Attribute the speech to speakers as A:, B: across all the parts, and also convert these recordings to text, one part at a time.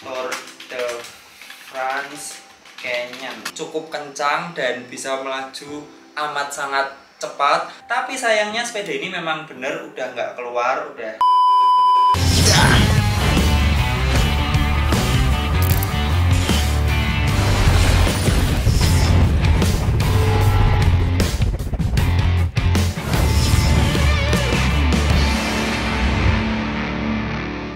A: Tour de France Canyon. Cukup kencang dan bisa melaju amat sangat cepat. Tapi sayangnya sepeda ini memang bener udah nggak keluar, udah.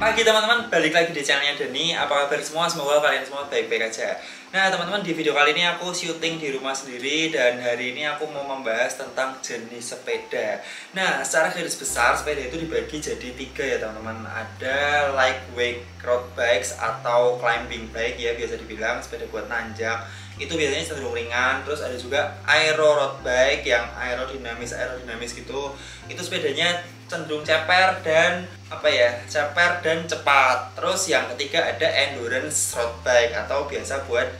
A: Pagi teman-teman, balik lagi di channelnya Dani. Apa kabar semua? Semoga kalian semua baik-baik aja. Nah teman-teman, di video kali ini aku syuting di rumah sendiri. Dan hari ini aku mau membahas tentang jenis sepeda. Nah secara garis besar, sepeda itu dibagi jadi 3 ya teman-teman. Ada lightweight road bikes atau climbing bike ya, biasa dibilang sepeda buat nanjak. Itu biasanya cenderung ringan. Terus ada juga aero road bike yang aerodinamis gitu. Itu sepedanya cenderung ceper dan ceper dan cepat. Terus yang ketiga ada endurance road bike atau biasa buat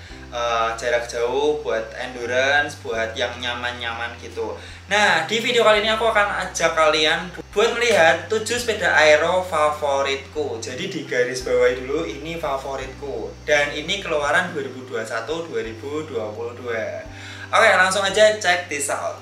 A: jarak jauh, buat endurance, buat yang nyaman-nyaman gitu. Nah di video kali ini aku akan ajak kalian buat melihat 7 sepeda aero favoritku. Jadi di garis bawah dulu, ini favoritku dan ini keluaran 2021-2022. Oke, langsung aja check this out.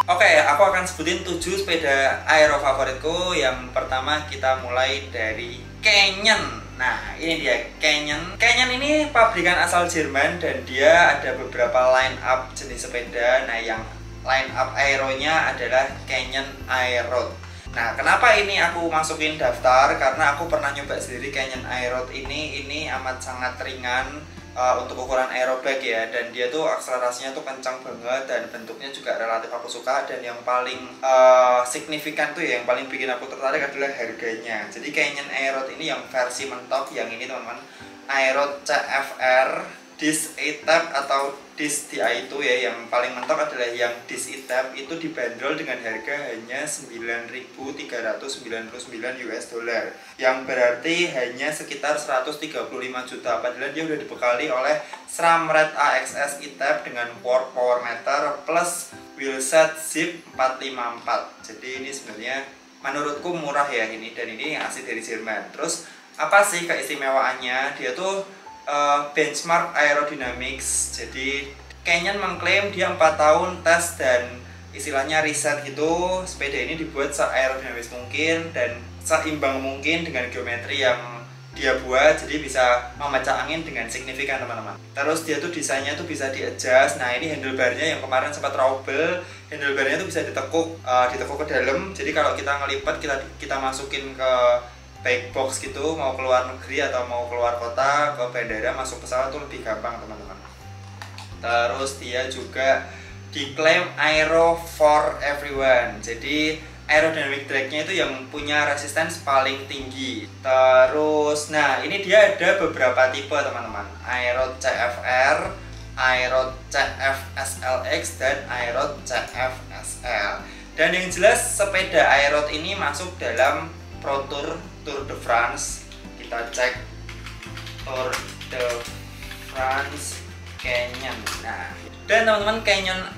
A: Oke, aku akan sebutin 7 sepeda aero favoritku. Yang pertama kita mulai dari Canyon. Nah, ini dia Canyon. Canyon ini pabrikan asal Jerman dan dia ada beberapa line up jenis sepeda. Nah, yang line up aeronya adalah Canyon Aero. Nah, kenapa ini aku masukin daftar? Karena aku pernah nyoba sendiri Canyon Aero ini amat sangat ringan. Untuk ukuran aerobike ya, dan dia tuh akselerasinya tuh kencang banget dan bentuknya juga relatif aku suka. Dan yang paling signifikan tuh ya, yang paling bikin aku tertarik adalah harganya. Jadi Canyon Aero ini yang versi mentok yang ini teman-teman, Aero CFR Disc E-Type atau Disc DI itu ya. Yang paling mentok adalah yang Disc E-Type, itu dibanderol dengan harga hanya 9.399 US dollar, yang berarti hanya sekitar 135 juta. Padahal dia udah dibekali oleh SRAM Red AXS E-Type dengan power meter plus wheelset zip 454. Jadi ini sebenarnya menurutku murah ya ini, dan ini asli dari Jerman. Terus apa sih keistimewaannya? Dia tuh benchmark aerodynamics. Jadi Canyon mengklaim dia 4 tahun tes dan istilahnya riset gitu, sepeda ini dibuat se-aerodinamis mungkin dan seimbang mungkin dengan geometri yang dia buat, jadi bisa memecah angin dengan signifikan teman-teman. Terus dia tuh desainnya tuh bisa di-adjust. Nah ini handlebarnya yang kemarin sempat trouble, handlebarnya tuh bisa ditekuk ke dalam. Jadi kalau kita ngelipat, kita masukin ke bike box gitu, mau keluar negeri atau mau keluar kota, ke bandara, masuk pesawat tuh lebih gampang teman-teman. Terus dia juga diklaim aero for everyone. Jadi aerodynamic drag-nya itu yang punya resistance paling tinggi. Terus nah ini dia ada beberapa tipe teman-teman, Aero CFR, Aero CF SLX, dan Aero CF SL. Dan yang jelas sepeda aero ini masuk dalam Pro Tour de France. Kita cek Tour de France Canyon. Nah, dan teman-teman,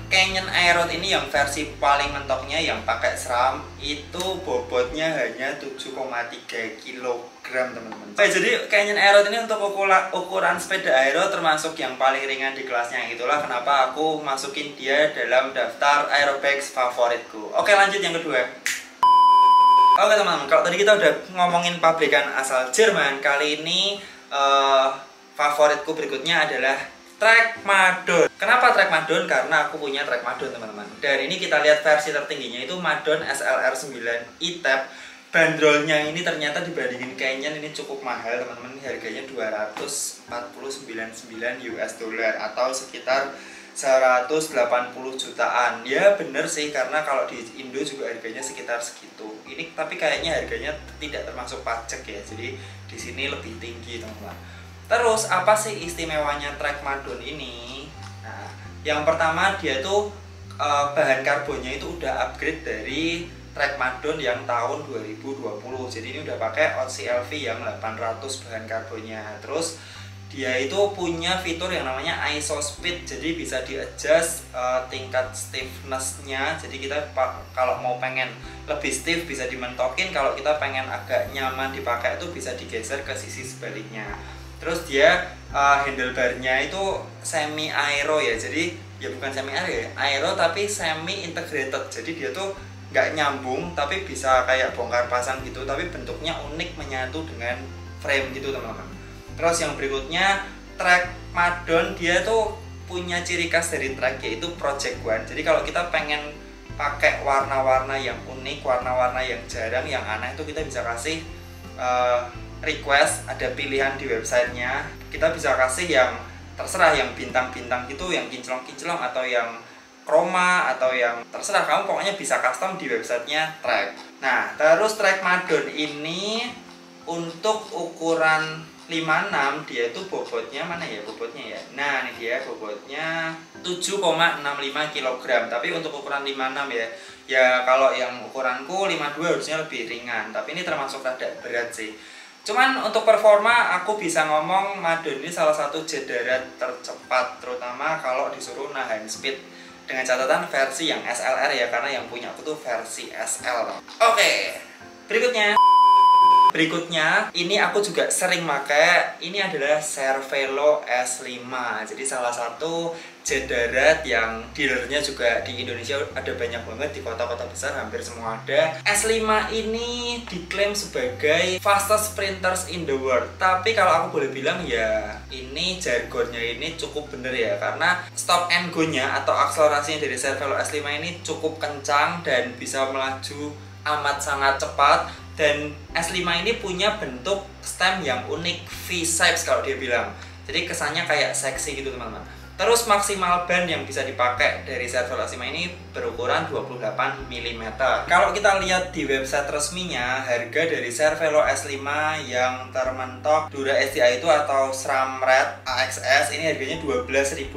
A: Canyon Aero ini yang versi paling mentoknya yang pakai SRAM itu bobotnya hanya 7,3 kg teman-teman. Jadi Canyon Aero ini untuk ukuran sepeda aero termasuk yang paling ringan di kelasnya. Itulah kenapa aku masukin dia dalam daftar aerobikes favoritku. Oke, lanjut yang kedua. Oke teman-teman, kalau tadi kita udah ngomongin pabrikan asal Jerman, kali ini favoritku berikutnya adalah Trek-Madone. Kenapa Trek-Madone? Karena aku punya Trek-Madone teman-teman. Dan ini kita lihat versi tertingginya itu Madone SLR 9 E-Type. Bandrolnya ini ternyata dibandingin Canyon ini cukup mahal teman-teman. Harganya 249.9 US dollar atau sekitar 180 jutaan. Ya bener sih, karena kalau di Indo juga harganya sekitar segitu. Ini tapi kayaknya harganya tidak termasuk pajak ya. Jadi di sini lebih tinggi teman-teman. Terus apa sih istimewanya Trek-Madone ini? Nah, yang pertama dia tuh bahan karbonnya itu udah upgrade dari Trek-Madone yang tahun 2020. Jadi ini udah pakai OCLV yang 800 bahan karbonnya. Terus dia itu punya fitur yang namanya ISO speed, jadi bisa di adjust tingkat stiffness-nya. Jadi kita kalau mau pengen lebih stiff bisa dimentokin, kalau kita pengen agak nyaman dipakai itu bisa digeser ke sisi sebaliknya. Terus dia handlebarnya itu semi aero ya, jadi ya bukan semi aero tapi semi integrated. Jadi dia tuh nggak nyambung tapi bisa kayak bongkar pasang gitu, tapi bentuknya unik menyatu dengan frame gitu teman-teman. Terus yang berikutnya track Madon, dia tuh punya ciri khas dari track yaitu Project One. Jadi kalau kita pengen pakai warna-warna yang unik, warna-warna yang jarang, yang aneh itu kita bisa kasih request, ada pilihan di websitenya. Kita bisa kasih yang terserah, yang bintang-bintang gitu, yang kinclong-kinclong atau yang chroma atau yang terserah, kamu pokoknya bisa custom di websitenya track. Nah terus track Madon ini untuk ukuran 56 dia itu bobotnya mana ya bobotnya ya. Nah ini dia bobotnya 7,65 kg. Tapi untuk ukuran 56 ya. Ya kalau yang ukuranku 52 harusnya lebih ringan. Tapi ini termasuk rada berat sih. Cuman untuk performa aku bisa ngomong Madon ini salah satu jet darat tercepat, terutama kalau disuruh nahan speed. Dengan catatan versi yang SLR ya, karena yang punya aku tuh versi SL. Oke, Berikutnya, ini aku juga sering pakai. Ini adalah Cervelo S5. Jadi salah satu jet darat yang dealernya juga di Indonesia ada banyak banget, di kota-kota besar hampir semua ada. S5 ini diklaim sebagai fastest sprinters in the world. Tapi kalau aku boleh bilang ya, ini jargonnya ini cukup bener ya, karena stop and go-nya atau akselerasinya dari Cervelo S5 ini cukup kencang dan bisa melaju amat sangat cepat. Dan S5 ini punya bentuk stem yang unik, V-shapes kalau dia bilang. Jadi kesannya kayak seksi gitu teman-teman. Terus maksimal ban yang bisa dipakai dari Cervelo S5 ini berukuran 28 mm. Kalau kita lihat di website resminya, harga dari Cervelo S5 yang termentok Dura SDI itu atau SRAM Red AXS ini harganya $12.000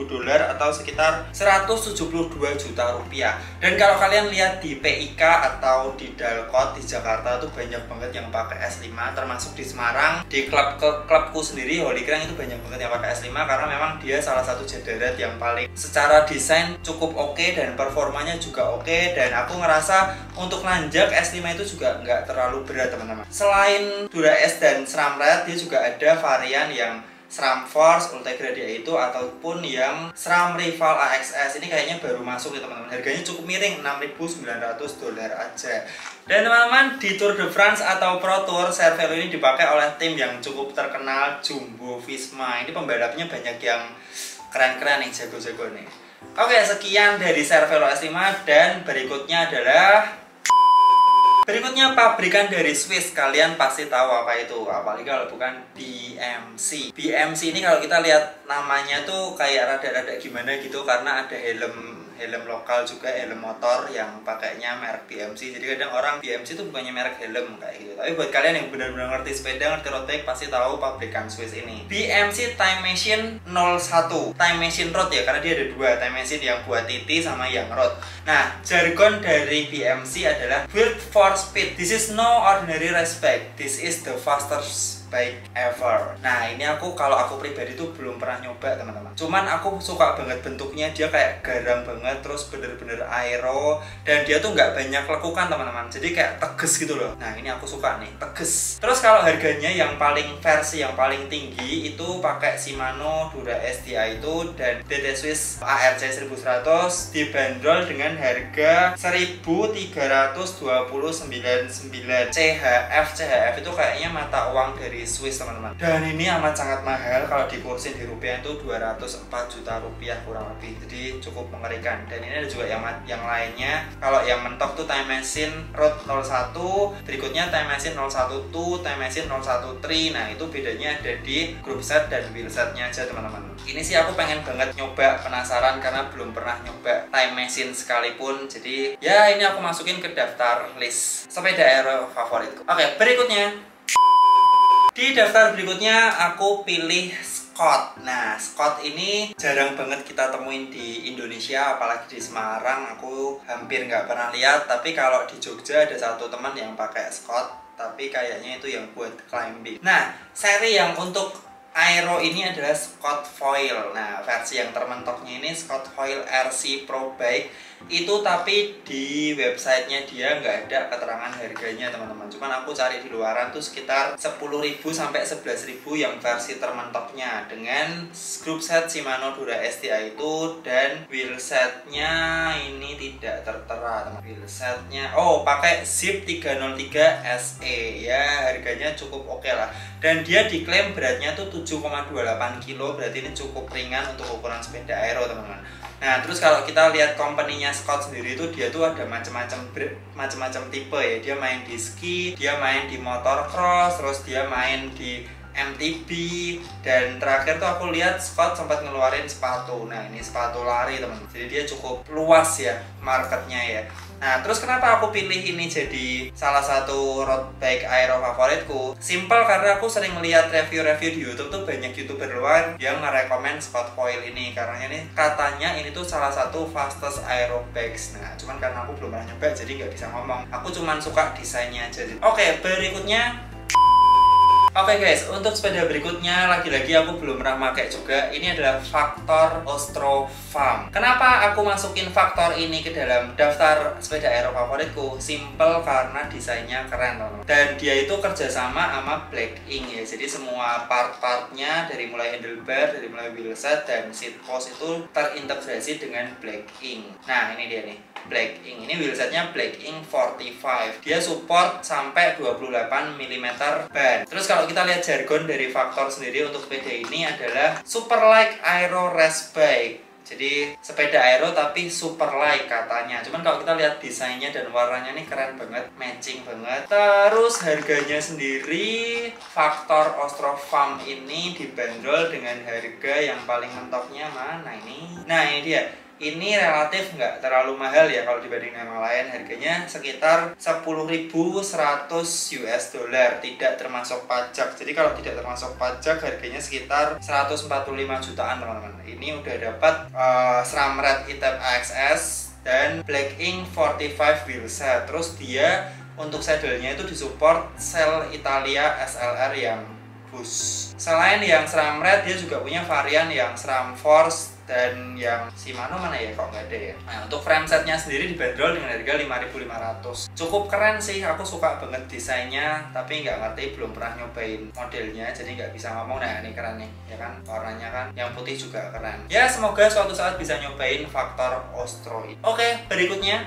A: atau sekitar 172 juta rupiah. Dan kalau kalian lihat di PIK atau di Dalkot di Jakarta tuh banyak banget yang pakai S5, termasuk di Semarang di klubku sendiri Holycrank itu banyak banget yang pakai S5 karena memang dia salah satu jet darat yang paling secara desain cukup oke dan performanya juga oke. Dan aku ngerasa untuk nanjak S5 itu juga nggak terlalu berat teman-teman. Selain Dura S dan SRAM Red, dia juga ada varian yang SRAM Force Ultegra itu ataupun yang SRAM Rival AXS. Ini kayaknya baru masuk ya teman-teman. Harganya cukup miring, $6.900 aja. Dan teman-teman, di Tour de France atau Pro Tour, Cervelo ini dipakai oleh tim yang cukup terkenal, Jumbo Visma. Ini pembalapnya banyak yang keren-keren nih, jago-jago nih. Oke, sekian dari Cervelo S5 dan berikutnya pabrikan dari Swiss. Kalian pasti tahu apa itu, apalagi kalau bukan BMC. BMC ini kalau kita lihat namanya tuh kayak rada-rada gimana gitu karena ada helm lokal juga, helm motor yang pakainya merek BMC. Jadi kadang orang BMC itu bukannya merek helm kayak gitu. Tapi buat kalian yang benar-benar ngerti sepeda, ngerti road bike, pasti tahu pabrikan Swiss ini. BMC Time Machine 01. Time Machine Road ya, karena dia ada dua, Time Machine yang buat TT sama yang road. Nah, jargon dari BMC adalah built for speed. This is no ordinary race bike. This is the fastest bike ever. Nah ini kalau aku pribadi tuh belum pernah nyoba teman-teman. Cuman aku suka banget bentuknya, dia kayak garang banget, terus bener-bener aero, dan dia tuh nggak banyak lekukan teman-teman. Jadi kayak teges gitu loh. Nah ini aku suka nih, teges. Terus kalau harganya yang paling versi yang paling tinggi itu pakai Shimano Dura SDI itu dan DT Swiss ARC 1100 dibanderol dengan harga 1.329.9. CHF itu kayaknya mata uang dari Swiss teman-teman. Dan ini amat sangat mahal, kalau dikursin di rupiah itu 204 juta rupiah kurang lebih. Jadi cukup mengerikan. Dan ini ada juga yang lainnya. Kalau yang mentok tuh Time Machine Road 01, berikutnya Time Machine 012, Time Machine 013. Nah itu bedanya ada di group set dan wheel setnya aja teman-teman. Ini sih aku pengen banget nyoba, penasaran karena belum pernah nyoba Time Machine sekalipun. Jadi ya ini aku masukin ke daftar list sepeda aero favoritku. Oke, berikutnya. Di daftar berikutnya aku pilih Scott. Nah, Scott ini jarang banget kita temuin di Indonesia, apalagi di Semarang. Aku hampir nggak pernah lihat. Tapi kalau di Jogja ada satu teman yang pakai Scott, tapi kayaknya itu yang buat climbing. Nah, seri yang untuk Aero ini adalah Scott Foil. Nah, versi yang termentoknya ini Scott Foil RC Pro Bike itu, tapi di websitenya dia nggak ada keterangan harganya teman-teman. Cuman aku cari di luaran tuh sekitar 10.000 sampai 11.000 yang versi termentoknya, dengan group set Shimano Dura STI itu, dan wheelsetnya ini tidak tertera teman. Wheelsetnya pakai Zip 303 SE ya, harganya cukup oke lah. Dan dia diklaim beratnya tuh 7,28 kilo, berarti ini cukup ringan untuk ukuran sepeda aero teman-teman. Nah, terus kalau kita lihat company-nya Scott sendiri itu, dia tuh ada macam-macam tipe ya. Dia main di ski, dia main di motocross, terus dia main di MTB, dan terakhir tuh aku lihat Scott sempat ngeluarin sepatu. Nah, ini sepatu lari teman. Jadi dia cukup luas ya marketnya ya. Nah, terus kenapa aku pilih ini jadi salah satu road bike aero favoritku? Simple, karena aku sering melihat review-review di YouTube tuh, banyak YouTuber luar yang nge-recommend Scott Foil ini, karena ini katanya ini tuh salah satu fastest aero bikes. Nah, cuman karena aku belum pernah nyoba jadi nggak bisa ngomong. Aku cuman suka desainnya aja. Oke, berikutnya. Oke guys, untuk sepeda berikutnya lagi-lagi aku belum pernah pakai juga. Ini adalah Factor Ostro Farm. Kenapa aku masukin Factor ini ke dalam daftar sepeda aero favoritku? Simple, karena desainnya keren teman-teman. Dan dia itu kerjasama sama Black Ink ya. Jadi semua part-partnya dari mulai handlebar, dari mulai wheelset dan seat post itu terintegrasi dengan Black Ink. Nah, ini dia nih, Black Ink. Ini wheelsetnya Black Ink 45. Dia support sampai 28 mm ban. Terus kalau kita lihat jargon dari Factor sendiri untuk sepeda ini adalah super light aero race bike. Jadi sepeda aero tapi super light katanya. Cuman kalau kita lihat desainnya dan warnanya nih keren banget, matching banget. Terus harganya sendiri Factor Ostro Farm ini dibanderol dengan harga yang paling mentoknya mana ini? Nah, ini dia. Ini relatif nggak terlalu mahal ya kalau dibanding nama lain. Harganya sekitar 10.100 US dollar, tidak termasuk pajak. Jadi kalau tidak termasuk pajak harganya sekitar 145 jutaan teman-teman. Ini udah dapat SRAM Red Etap AXS dan Black Ink 45 wheelset. Terus dia untuk saddle-nya itu disupport sel Italia SLR yang bus. Selain yang SRAM Red, dia juga punya varian yang SRAM Force dan yang Shimano mana ya, kok nggak ada ya. Nah, untuk frame setnya sendiri dibanderol dengan harga 5.500. Cukup keren sih, aku suka banget desainnya, tapi nggak ngerti, belum pernah nyobain modelnya, jadi nggak bisa ngomong. Nah, ini keren nih, ya kan, warnanya kan, yang putih juga keren. Ya, semoga suatu saat bisa nyobain Factor Ostro. Oke, berikutnya.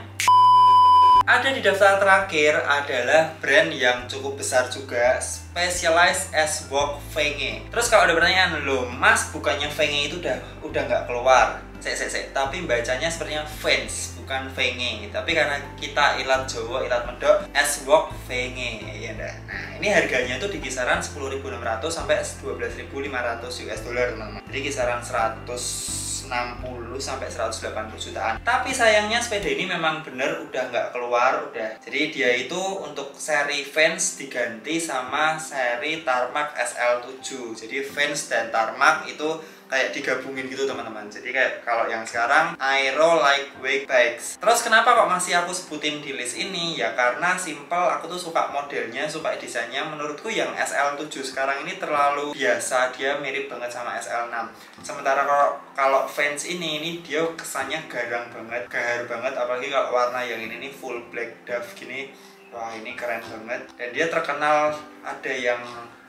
A: Ada di daftar terakhir adalah brand yang cukup besar juga, Specialized S-Walk Fenge. Terus kalau ada pertanyaan, loh mas, bukannya Fenge itu udah nggak keluar? Tapi bacanya sepertinya Vans, bukan Fenge. Tapi karena kita ilat Jawa, ilat medok, S-Walk Fenge ya dah. Nah, ini harganya tuh di kisaran 10.600 sampai 12.500 US dollar teman-teman. Jadi kisaran 160 sampai 180 jutaan. Tapi sayangnya sepeda ini memang bener udah nggak keluar udah. Jadi dia itu untuk seri Vans diganti sama seri Tarmac SL7. Jadi Vans dan Tarmac itu kayak digabungin gitu teman-teman. Jadi kayak kalau yang sekarang Aero Lightweight Bikes. Terus kenapa kok masih aku sebutin di list ini? Ya karena simple, aku tuh suka modelnya, suka desainnya. Menurutku yang SL7 sekarang ini terlalu biasa, dia mirip banget sama SL6. Sementara kalau Vans ini dia kesannya garang banget, gahar banget, apalagi kalau warna yang ini nih full black dove gini. Wah, ini keren banget. Dan dia terkenal ada yang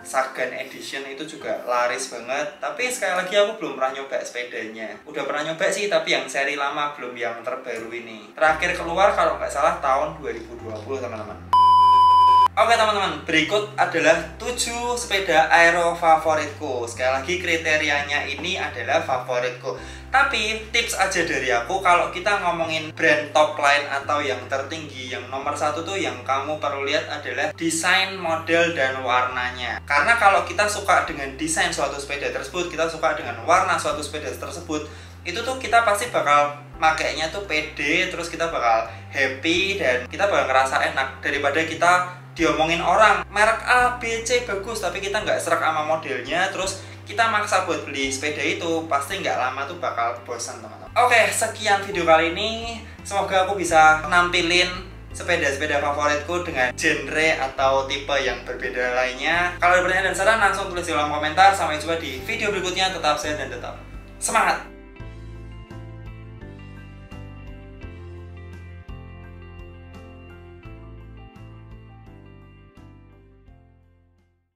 A: Sagan Edition itu juga laris banget. Tapi sekali lagi aku belum pernah nyoba sepedanya. Udah pernah nyoba sih, tapi yang seri lama, belum yang terbaru ini. Terakhir keluar kalau nggak salah tahun 2020 teman-teman. Oke teman-teman, berikut adalah 7 sepeda aero favoritku. Sekali lagi kriterianya ini adalah favoritku. Tapi tips aja dari aku, kalau kita ngomongin brand top line atau yang tertinggi, yang nomor 1 tuh yang kamu perlu lihat adalah desain, model, dan warnanya. Karena kalau kita suka dengan desain suatu sepeda tersebut, kita suka dengan warna suatu sepeda tersebut, itu tuh kita pasti bakal makainya tuh pede, terus kita bakal happy, dan kita bakal ngerasa enak daripada kita diomongin orang merek A, B, C bagus tapi kita nggak serak sama modelnya, terus kita maksa buat beli sepeda itu, pasti nggak lama tuh bakal bosan teman-teman. Oke, sekian video kali ini. Semoga aku bisa nampilin sepeda-sepeda favoritku dengan genre atau tipe yang berbeda lainnya. Kalau ada pertanyaan dan saran langsung tulis di kolom komentar. Sampai jumpa di video berikutnya. Tetap sehat dan tetap semangat.